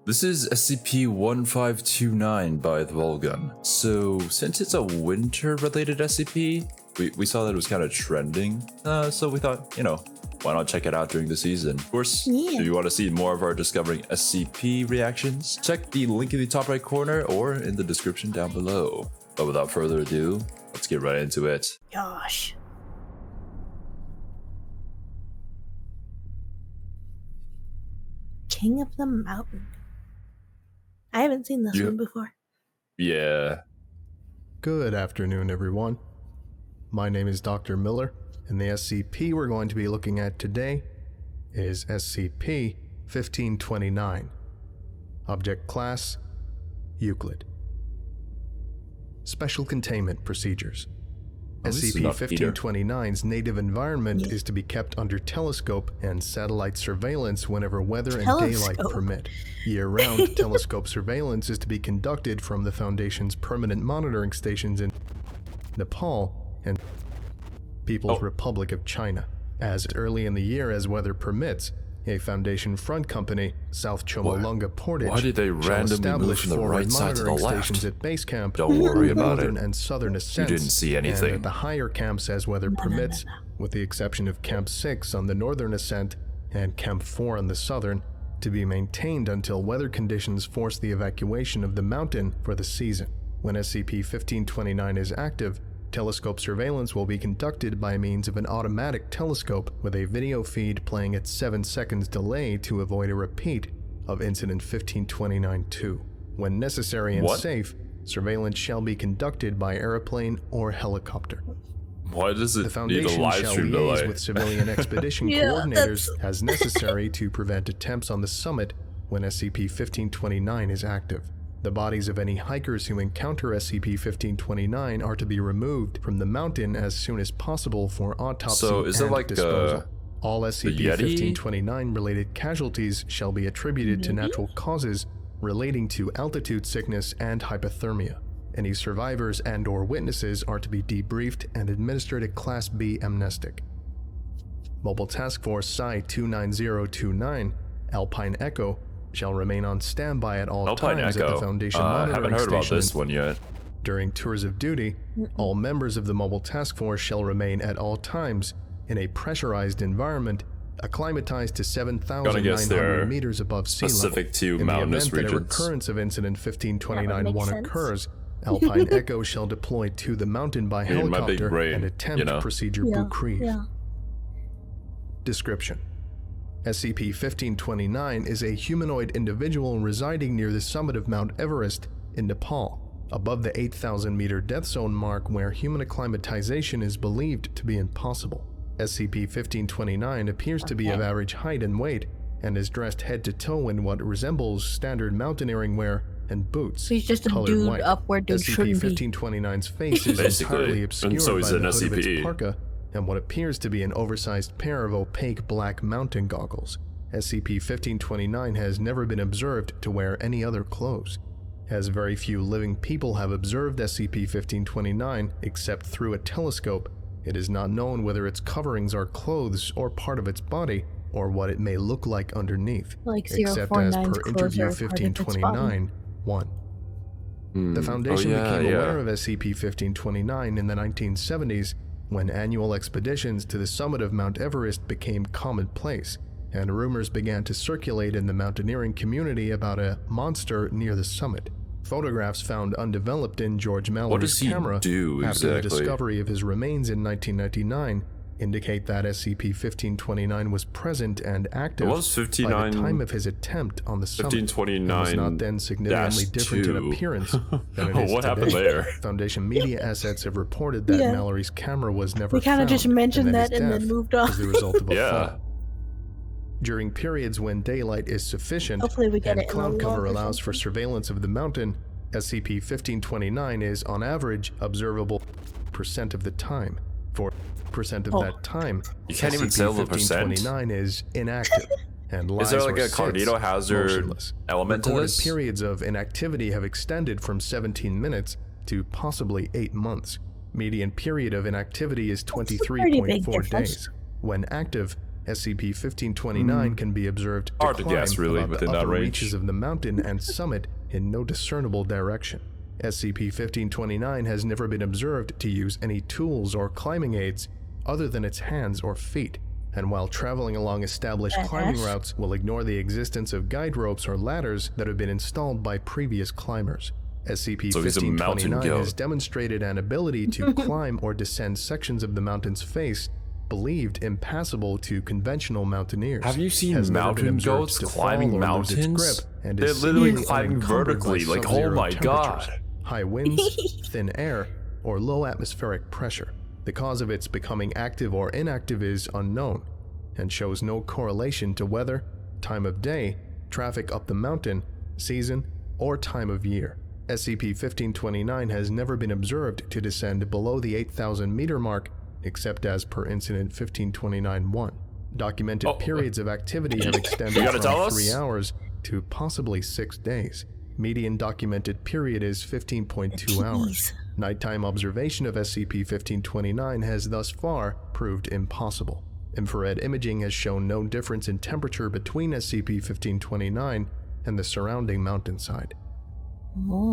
This is SCP-1529 by TheVolgun. So, since it's a winter-related SCP, we saw that it was kind of trending, so we thought, why not check it out during the season? Of course, if you want to see more of our Discovering SCP reactions, check the link in the top right corner or in the description down below. But without further ado, let's get right into it. Gosh. King of the Mountain. I haven't seen this one before. Yeah. Good afternoon, everyone. My name is Dr. Miller, and the SCP we're going to be looking at today is SCP-1529. Object Class: Euclid. Special Containment Procedures. SCP-1529's native environment is to be kept under telescope and satellite surveillance whenever weather and daylight permit. Year-round telescope surveillance is to be conducted from the Foundation's permanent monitoring stations in Nepal and People's Republic of China. As early in the year as weather permits, a Foundation front company, South Chomolunga Portage, why did they randomly move from the right side to the left? Stations at base camp. Don't worry about it. And southern ascents, you didn't see anything. And at the higher camps as weather permits, with the exception of Camp 6 on the northern ascent and Camp 4 on the southern, to be maintained until weather conditions force the evacuation of the mountain for the season. When SCP-1529 is active, telescope surveillance will be conducted by means of an automatic telescope with a video feed playing at 7 seconds delay to avoid a repeat of Incident 1529-2. When necessary and safe, surveillance shall be conducted by airplane or helicopter. Why does it the Foundation need a live shall stream liaise delay? With civilian expedition coordinators as necessary to prevent attempts on the summit when SCP-1529 is active. The bodies of any hikers who encounter SCP-1529 are to be removed from the mountain as soon as possible for autopsy and disposal. All SCP-1529 related casualties shall be attributed to natural causes relating to altitude sickness and hypothermia. Any survivors and/or witnesses are to be debriefed and administered a Class B amnestic. Mobile Task Force Psi-29029, Alpine Echo, shall remain on standby at all times at the Foundation monitoring haven't heard about station. this one yet. During tours of duty, all members of the Mobile Task Force shall remain at all times in a pressurized environment, acclimatized to 7,900 meters above sea level. Specific to in mountainous the event that a regions. recurrence of Incident 1529-1 occurs, Alpine Echo shall deploy to the mountain by helicopter and attempt Procedure Bukriv. Description: SCP-1529 is a humanoid individual residing near the summit of Mount Everest in Nepal, above the 8,000-meter death zone mark where human acclimatization is believed to be impossible. SCP-1529 appears to be of average height and weight, and is dressed head to toe in what resembles standard mountaineering wear and boots. He's just a dude white. up where dudes shouldn't be. SCP-1529's face is entirely obscured by the hood of its parka and what appears to be an oversized pair of opaque black mountain goggles. SCP-1529 has never been observed to wear any other clothes. As very few living people have observed SCP-1529 except through a telescope, it is not known whether its coverings are clothes or part of its body, or what it may look like underneath, except as per Interview 1529-1. The Foundation became aware of SCP-1529 in the 1970s, when annual expeditions to the summit of Mount Everest became commonplace, and rumors began to circulate in the mountaineering community about a monster near the summit. Photographs found undeveloped in George Mallory's camera after the discovery of his remains in 1999 indicate that SCP-1529 was present and active by the time of his attempt on the summit. 1529 was not then significantly different in appearance than it is what today. happened there? Foundation media assets have reported that Mallory's camera was never found. We kind of just mentioned that and then moved on. As the result of a fall. During periods when daylight is sufficient and cloud cover allows for surveillance of the mountain, SCP-1529 is on average observable % of the time. 4% of that time, you can't even tell the percent. SCP-1529 is inactive and lies Is there like or a Carnito hazard motionless. element to Recorded this? periods of inactivity have extended from 17 minutes to possibly 8 months. Median period of inactivity is 23.4 days. When active, SCP-1529 can be observed to hard to climb guess, really, about within the that upper range. reaches of the mountain and summit in no discernible direction. SCP-1529 has never been observed to use any tools or climbing aids other than its hands or feet, and while traveling along established climbing routes will ignore the existence of guide ropes or ladders that have been installed by previous climbers. SCP-1529 has demonstrated an ability to climb or descend sections of the mountain's face believed impassable to conventional mountaineers. Have you seen mountain goats climbing mountains? They're literally climbing vertically, like, oh my god. High winds, thin air, or low atmospheric pressure. The cause of its becoming active or inactive is unknown, and shows no correlation to weather, time of day, traffic up the mountain, season, or time of year. SCP-1529 has never been observed to descend below the 8,000 meter mark except as per Incident 1529-1. Documented periods of activity have extended from 3 hours to possibly 6 days. Median documented period is 15.2 hours. Nighttime observation of SCP-1529 has thus far proved impossible. Infrared imaging has shown no difference in temperature between SCP-1529 and the surrounding mountainside.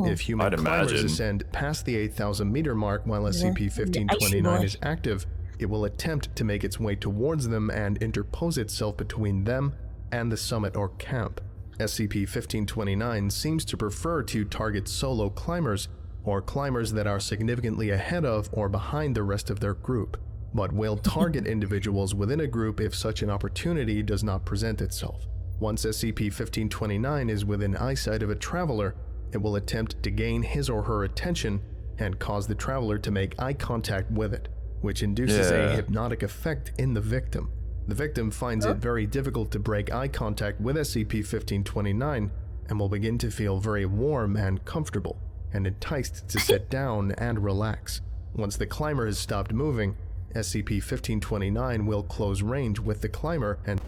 If human climbers ascend past the 8,000 meter mark while SCP-1529 is active, it will attempt to make its way towards them and interpose itself between them and the summit or camp. SCP-1529 seems to prefer to target solo climbers or climbers that are significantly ahead of or behind the rest of their group, but will target individuals within a group if such an opportunity does not present itself. Once SCP-1529 is within eyesight of a traveler, it will attempt to gain his or her attention and cause the traveler to make eye contact with it, which induces a hypnotic effect in the victim. The victim finds it very difficult to break eye contact with SCP-1529 and will begin to feel very warm and comfortable and enticed to sit down and relax. Once the climber has stopped moving, SCP-1529 will close range with the climber, and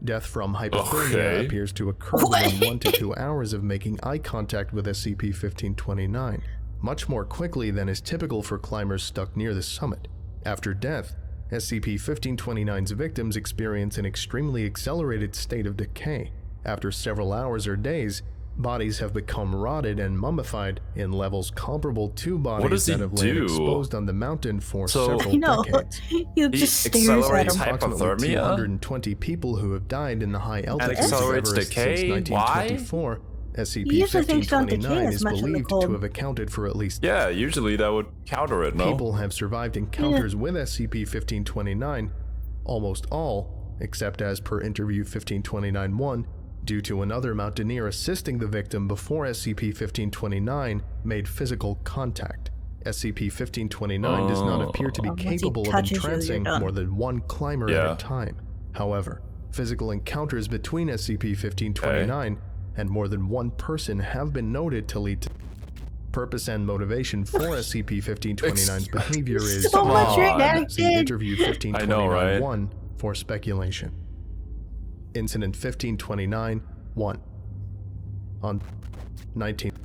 death from hypothermia appears to occur within 1 to 2 hours of making eye contact with SCP-1529, much more quickly than is typical for climbers stuck near the summit. After death, SCP-1529's victims experience an extremely accelerated state of decay. After several hours or days, bodies have become rotted and mummified in levels comparable to bodies that have lain exposed on the mountain for several decades. He just stares at him. Approximately 220 people who have died in the high altitudes of Everest since 1924. SCP-1529 is believed to have accounted for at least... Yeah, usually that would counter it, no? People have survived encounters with SCP-1529, almost all, except as per Interview 1529-1, due to another mountaineer assisting the victim before SCP-1529 made physical contact. SCP-1529 does not appear to be capable of entrancing more than one climber at a time. However, physical encounters between SCP-1529 and more than one person have been noted to lead to purpose and motivation for SCP-1529's behavior is so much redacted. See Interview 1529-1 for speculation. Incident 1529-1. On 19th,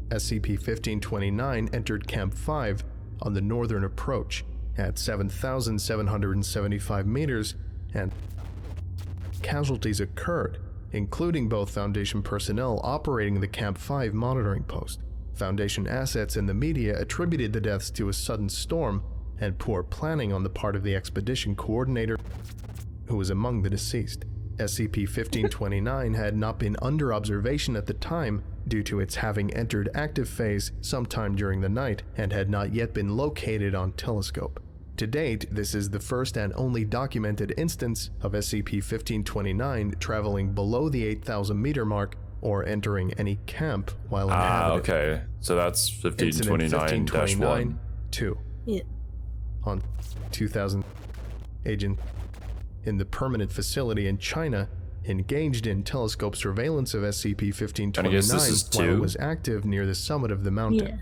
SCP-1529 entered Camp 5 on the northern approach at 7,775 meters, and casualties occurred, including both Foundation personnel operating the Camp 5 monitoring post. Foundation assets and the media attributed the deaths to a sudden storm and poor planning on the part of the expedition coordinator, who was among the deceased. SCP-1529 had not been under observation at the time due to its having entered active phase sometime during the night and had not yet been located on telescope. To date, this is the first and only documented instance of SCP-1529 traveling below the 8,000 meter mark or entering any camp while inhabited. Okay. So that's 1529-1. 2. Yeah. On 2000, agent in the permanent facility in China engaged in telescope surveillance of SCP-1529 while it was active near the summit of the mountain.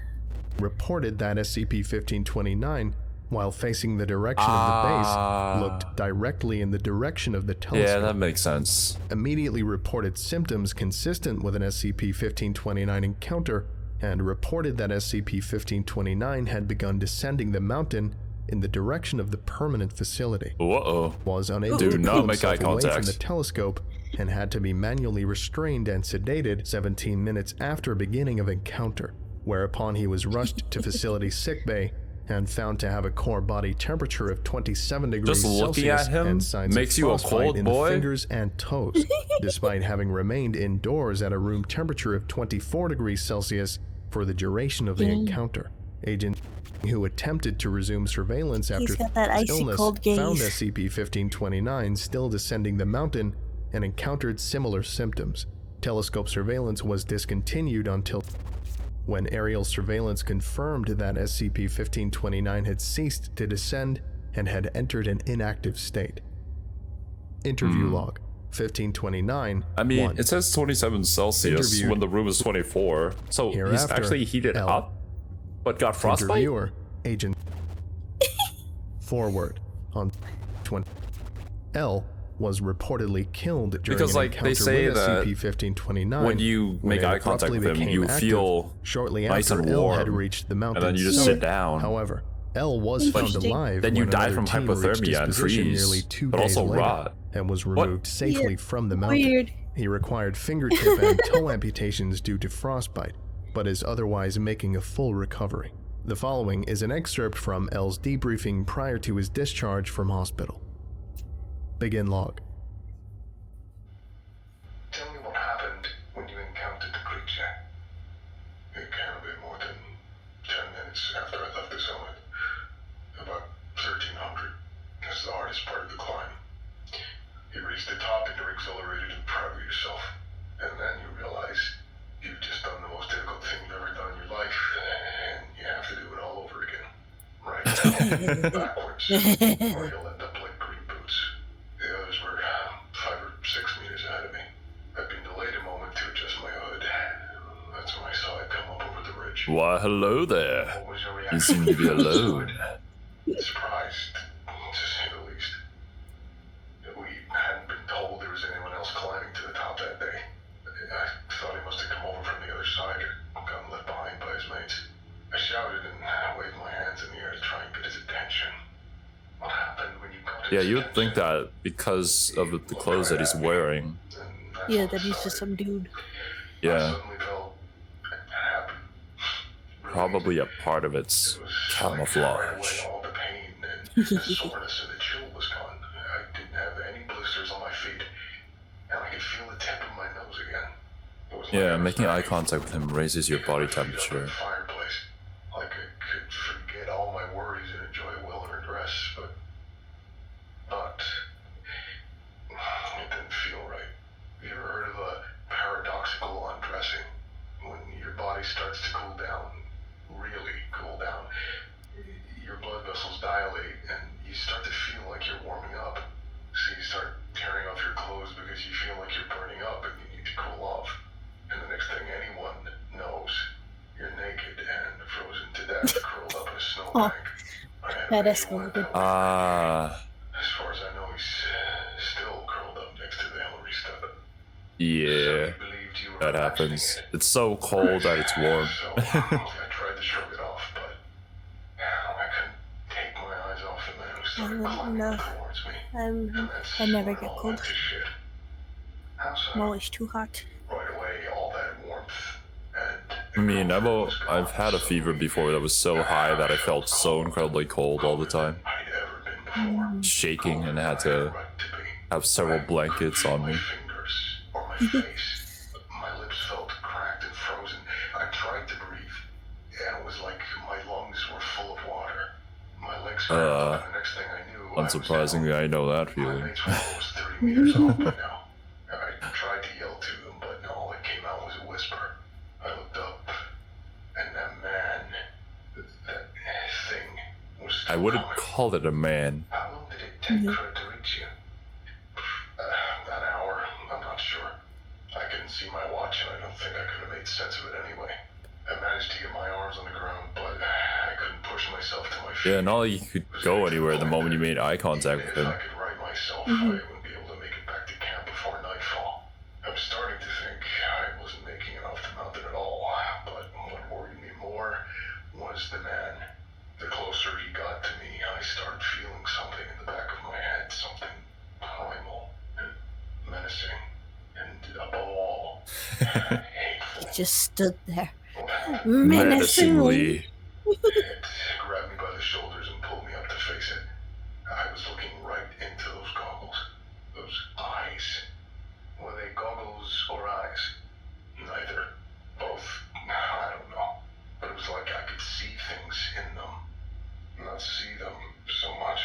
Reported that SCP-1529, while facing the direction of the base, looked directly in the direction of the telescope. Yeah, that makes sense. Immediately reported symptoms consistent with an SCP-1529 encounter and reported that SCP-1529 had begun descending the mountain in the direction of the permanent facility. Uh-oh. Was unable to pull himself away from the telescope and had to be manually restrained and sedated 17 minutes after beginning of encounter, whereupon he was rushed to facility sickbay and found to have a core body temperature of 27 degrees Celsius and signs makes of you a frostbite cold in boy? the fingers and toes, despite having remained indoors at a room temperature of 24 degrees Celsius for the duration of the encounter. Agent who attempted to resume surveillance after illness found SCP-1529 still descending the mountain and encountered similar symptoms. Telescope surveillance was discontinued until when aerial surveillance confirmed that SCP-1529 had ceased to descend and had entered an inactive state. Interview log 1529. I mean, it says 27 Celsius when the room is 24, so he's actually heated up, but got frostbite? Interviewer, Agent Forward on 20. L was reportedly killed during because, an like, encounter they say with that SCP-1529. when you make eye contact with him, you feel shortly nice after and L warm, had reached the mountain. and then you just sit down. However, L was found alive. Then you when die another from team reached his hypothermia and position freeze, nearly 2 but days also later rot. And was removed safely from the mountain. Weird. He required fingertip and toe amputations due to frostbite, but is otherwise making a full recovery. The following is an excerpt from L's debriefing prior to his discharge from hospital. Begin log. Tell me what happened when you encountered the creature. It can't have been more than 10 minutes after I left the summit. About 1300. That's the hardest part of the climb. You reach the top and you're exhilarated and proud of yourself. And then you realize you've just done the most difficult thing you've ever done in your life, and you have to do it all over again. Right? Backwards. Or you'll end up like green boots. The others were 5 or 6 meters ahead of me. I'd been delayed a moment to adjust my hood. That's when I saw it come up over the ridge. Why, hello there. What was your You reaction? seem to be alone. Surprised, to say the least. We hadn't been told there was anyone else climbing to the top that day. I thought he must have come over from the other side or gotten left behind by his mates. I shouted and waved my hands in the air to try and get his attention. What happened when you got his Yeah, you would think attention? that because of the clothes that he's wearing. Yeah, that he's just some dude. I Yeah, suddenly felt happy. probably a part of its It was camouflage. Like right away, all the pain and the soreness and the chill was gone. I didn't have any blisters on my feet, and I could feel the tip of my nose again. It was like Yeah, I was making eye back contact with him raises your body temperature. Fireplace, like I could forget all my worries and enjoy a well-earned rest, but it didn't feel right. Have you ever heard of a paradoxical undressing? When your body starts to cool down, really cool down, your blood vessels dilate and you start to feel like you're warming up. So you start tearing off your clothes because you feel like you're burning up and you need to cool off. And the next thing anyone knows, you're naked and frozen to death, curled up in a snowbank. That escalated. As far as I know, he's still curled up next to the Hillary stud. Yeah, that happens. It's so cold that it's warm. So I tried to shrug it off, but I couldn't take my eyes off the man who started climbing no. towards me. I And never that's get when all cold. went to shit. I'm always too hot. Right away, all that warmth and I mean, I've had a fever before that was so high that I felt so incredibly cold all the time, I'd ever been before. shaking, and had to have several blankets on me. My fingers or my face. My lips felt cracked and frozen. I tried to breathe, and it was like my lungs were full of water. My legs cramped, and the next thing I knew, Unsurprisingly, I know that my feeling. mates were almost 30 meters off by now. I tried to yell to them, but all that came out was a whisper. I looked up, and that man, that thing, was still I wouldn't coming. call it a man. How long did it take for it to reach you? An hour, I'm not sure. I couldn't see my watch, and I don't think I could have made sense of it anyway. I managed to get my arms on the ground, but I couldn't push myself to my feet. Yeah, not like you could go anywhere the moment you made eye contact with If him. I could right myself, I wouldn't be able to make it back to camp before nightfall. I'm starting to think I wasn't making it off the mountain at all, but what worried me more was the man. The closer he got to me, I He just stood there, menacingly. It grabbed me by the shoulders and pulled me up to face it. I was looking right into those goggles. Those eyes. Were they goggles or eyes? Neither. Both. I don't know. But it was like I could see things in them. Not see them so much.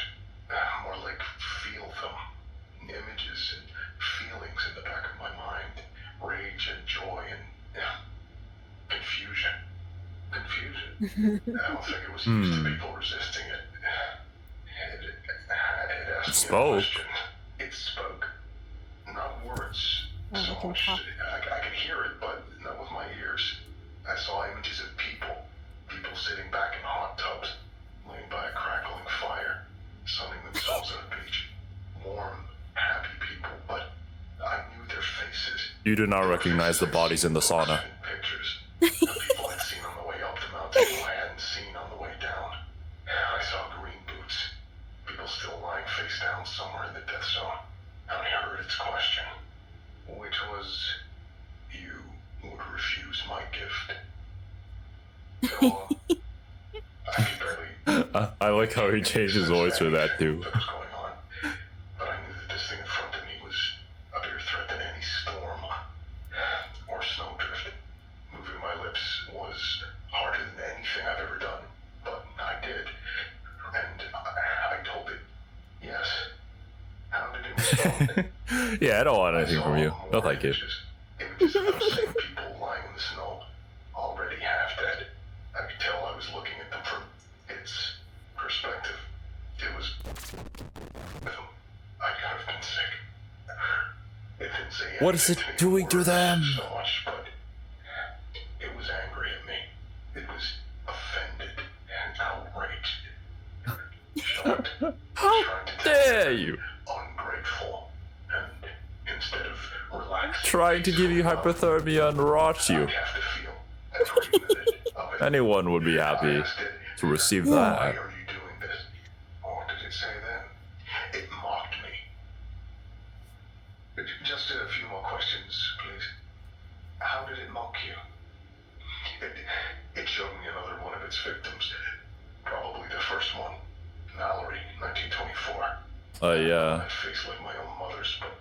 More like feel them. Images and feelings in the back of my mind. Rage and joy and confusion. Confusion. I don't think it was used to people resisting it. It asked me a question. It spoke. Not words so much. I could hear it, but not with my ears. I saw images of people. People sitting back in hot tubs, laying by a crackling fire, sunning themselves on a beach. Warm, happy people, but I knew their faces. You do not recognize the bodies in the sauna. Pictures. People I'd seen on the way up the mountain who I hadn't seen on the way down. I saw green boots. People still lying face down somewhere in the death zone. I heard its question, which was, you would refuse my gift. So, I could barely... I like how he changed his voice for that too. What was going on, but I knew that this thing in front of me was a bigger threat than any storm or snowdrift. Moving my lips was harder than anything I've ever done, but I did, and I told it, yes. How did it respond? Yeah, I don't want anything from you. No, thank you. Images of those same people lying in the snow, already half dead. I could tell I was looking at them from its perspective. It was... I could have been sick. It didn't say what is it doing to them? So much, but it was angry at me. It was offended and outraged. Shocked. How dare you? Ungrateful. And instead of relaxing... Trying to give you hypothermia and rot you. I have to feel every minute of it. Anyone would be happy to receive that. Why are you doing this? What did it say then? It mocked me. Just a few more questions, please. How did it mock you? It showed me another one of its victims. Probably the first one. Mallory, 1924. Yeah. That face like my own mother's, but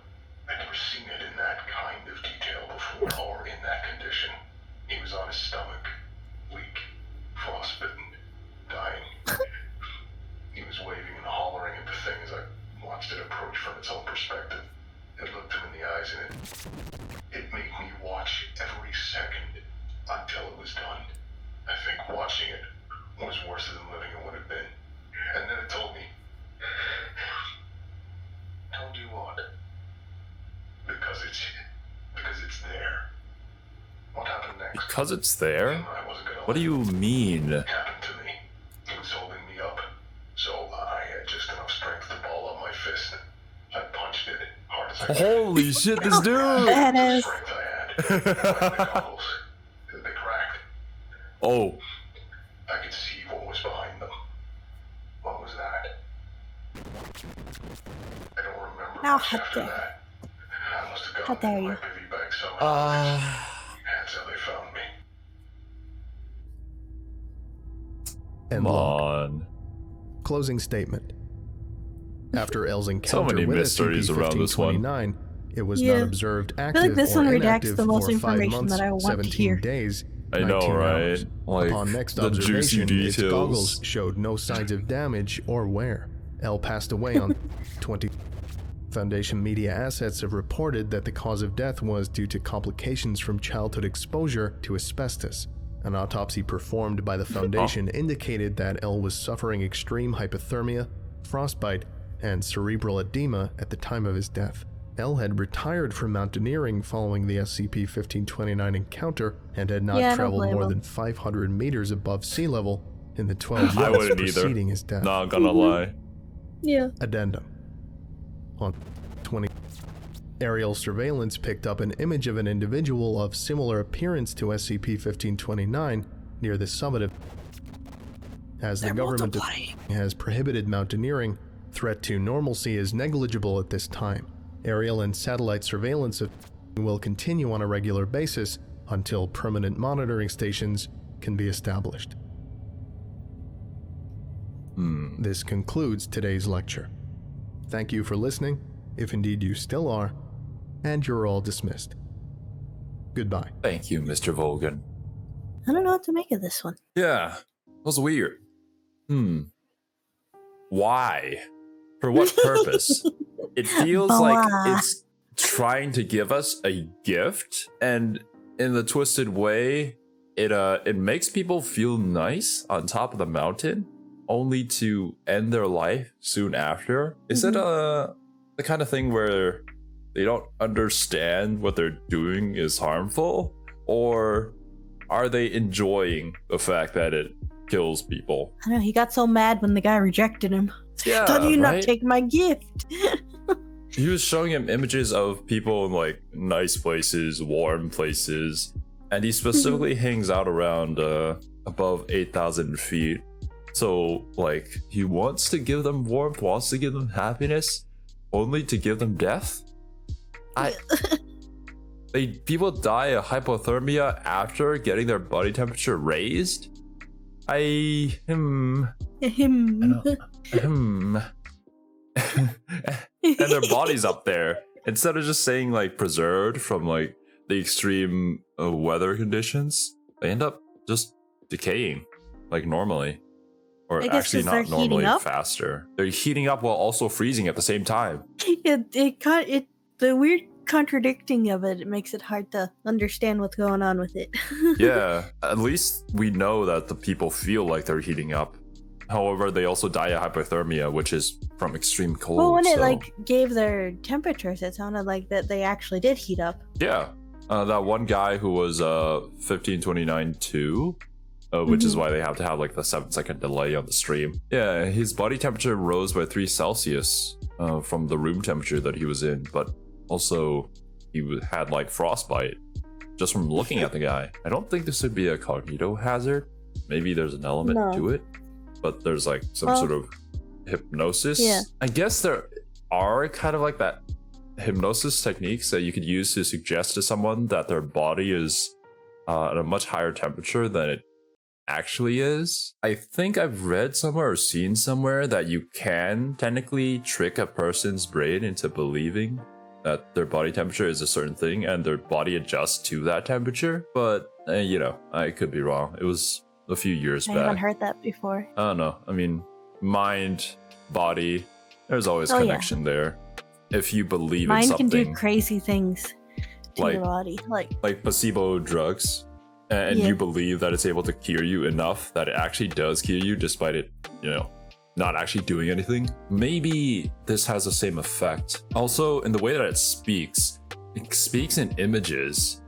I'd never seen it in that kind of detail before, or in that condition. He was on his stomach, weak, frostbitten, dying. He was waving and hollering at the thing as I watched it approach from its own perspective. It looked him in the eyes and it made me watch every second until it was done. I think watching it was worse than living it would have been. And then it told me, told you what? Because it's there. What happened next? Because it's there? I wasn't gonna What do you mean? It happened to me. It was holding me up. So I had just enough strength to ball up my fist. I punched it hard as I could. Holy shit, this dude! That is. Strength I had. The goggles, they cracked. Oh. I could see what was behind them. What was that? I don't remember Now, much after that. I must have How gotten dare in my you. bivy bag somehow. That's how they found me. And Come log. on. Closing statement. After L's So encounter many with mysteries around this one. SCP-1529, it was Yeah. not observed I active feel like this or one redacts inactive the most for 5 information months, that I want to 17 hear. days, I know, 19 right? hours. Like, Upon next the juicy observation, its goggles details. showed no signs of damage or wear. L passed away on 20. Foundation media assets have reported that the cause of death was due to complications from childhood exposure to asbestos. An autopsy performed by the Foundation indicated that L was suffering extreme hypothermia, frostbite, and cerebral edema at the time of his death. L had retired from mountaineering following the SCP-1529 encounter and had not traveled more than 500 meters above sea level in the 12 I months wouldn't either. preceding his death. Not gonna lie. Yeah. Addendum. On 20, aerial surveillance picked up an image of an individual of similar appearance to SCP-1529 near the summit of... As the government has prohibited mountaineering, threat to normalcy is negligible at this time. Aerial and satellite surveillance of will continue on a regular basis until permanent monitoring stations can be established. This concludes today's lecture. Thank you for listening, if indeed you still are, and you're all dismissed. Goodbye. Thank you, Mr. Volgun. I don't know what to make of this one. Yeah, it was weird. Why? For what purpose? It feels like it's trying to give us a gift, and in the twisted way, it makes people feel nice on top of the mountain, only to end their life soon after. Is it the kind of thing where they don't understand what they're doing is harmful, or are they enjoying the fact that it kills people? I don't know, he got so mad when the guy rejected him. Yeah, how do you right? not take my gift? He was showing him images of people in like nice places, warm places, and he specifically hangs out around above 8,000 feet. So like he wants to give them warmth, wants to give them happiness, only to give them death. People die of hypothermia after getting their body temperature raised. And their body's up there. Instead of just saying like preserved from like the extreme weather conditions, they end up just decaying like normally. Or actually not normally, faster. They're heating up while also freezing at the same time. The weird contradicting of it makes it hard to understand what's going on with it. Yeah, at least we know that the people feel like they're heating up. However, they also die of hypothermia, which is from extreme cold. Well, when it like gave their temperatures, it sounded like that they actually did heat up. Yeah, that one guy who was 1529 too. Which is why they have to have like the 7-second delay on the stream. Yeah, his body temperature rose by 3 Celsius from the room temperature that he was in, but also he had like frostbite just from looking at the guy. I don't think this would be a cognito hazard. Maybe there's an element to it, but there's like some sort of hypnosis. Yeah. I guess there are kind of like that hypnosis techniques that you could use to suggest to someone that their body is at a much higher temperature than it actually is. I think I've read somewhere or seen somewhere that you can technically trick a person's brain into believing that their body temperature is a certain thing and their body adjusts to that temperature. But, you know, I could be wrong. It was a few years back. I haven't heard that before. I don't know. I mean, mind, body, there's always connection there. If you believe in something. Mind can do crazy things to your body. Like placebo drugs. And you believe that it's able to cure you enough that it actually does cure you despite it, you know, not actually doing anything. Maybe this has the same effect. Also, in the way that it speaks in images.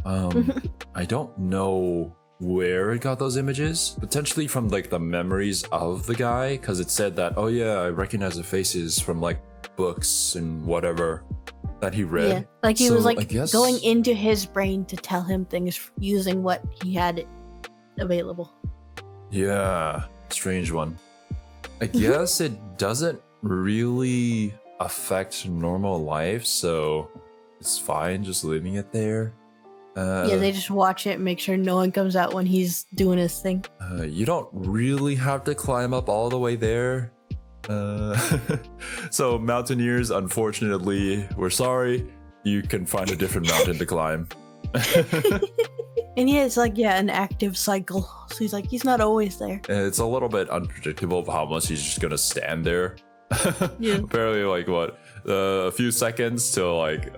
I don't know where it got those images. Potentially from like the memories of the guy, because it said that, oh yeah, I recognize the faces from like books and whatever that he read. Yeah, like he was like going into his brain to tell him things using what he had available. Yeah, strange one. I guess it doesn't really affect normal life, so it's fine just leaving it there. They just watch it and make sure no one comes out when he's doing his thing. You don't really have to climb up all the way there. So mountaineers, unfortunately, we're sorry. You can find a different mountain to climb. And it's like, an active cycle. So he's like, he's not always there. It's a little bit unpredictable of how much he's just gonna stand there. Apparently, like what, a few seconds to like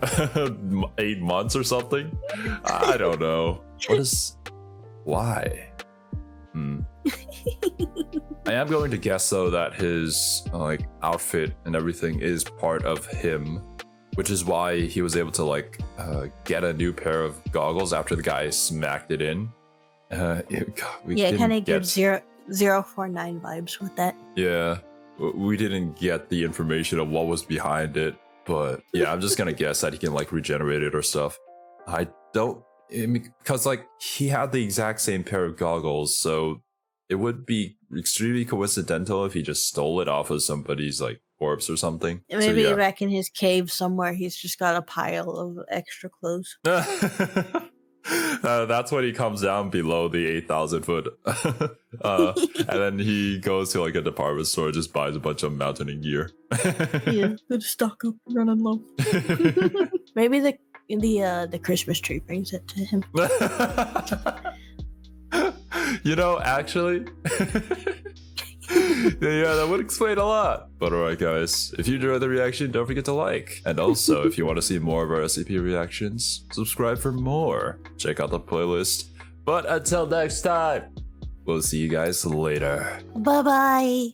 8 months or something. I don't know. Why? I am going to guess though that his like outfit and everything is part of him, which is why he was able to like get a new pair of goggles after the guy smacked it in. It kind of gives 049 vibes with that. Yeah, we didn't get the information of what was behind it, but yeah, I'm just gonna guess that he can like regenerate it or stuff. I don't, because like he had the exact same pair of goggles, so it would be extremely coincidental if he just stole it off of somebody's like corpse or something. Maybe back in his cave somewhere, he's just got a pile of extra clothes. That's when he comes down below the 8,000 foot. And then he goes to like a department store, just buys a bunch of mountaining gear. Yeah, good stock up, running low. Maybe the Christmas tree brings it to him. You know, actually, yeah, that would explain a lot. But alright guys, if you enjoyed the reaction, don't forget to like. And also, if you want to see more of our SCP reactions, subscribe for more. Check out the playlist. But until next time, we'll see you guys later. Bye-bye.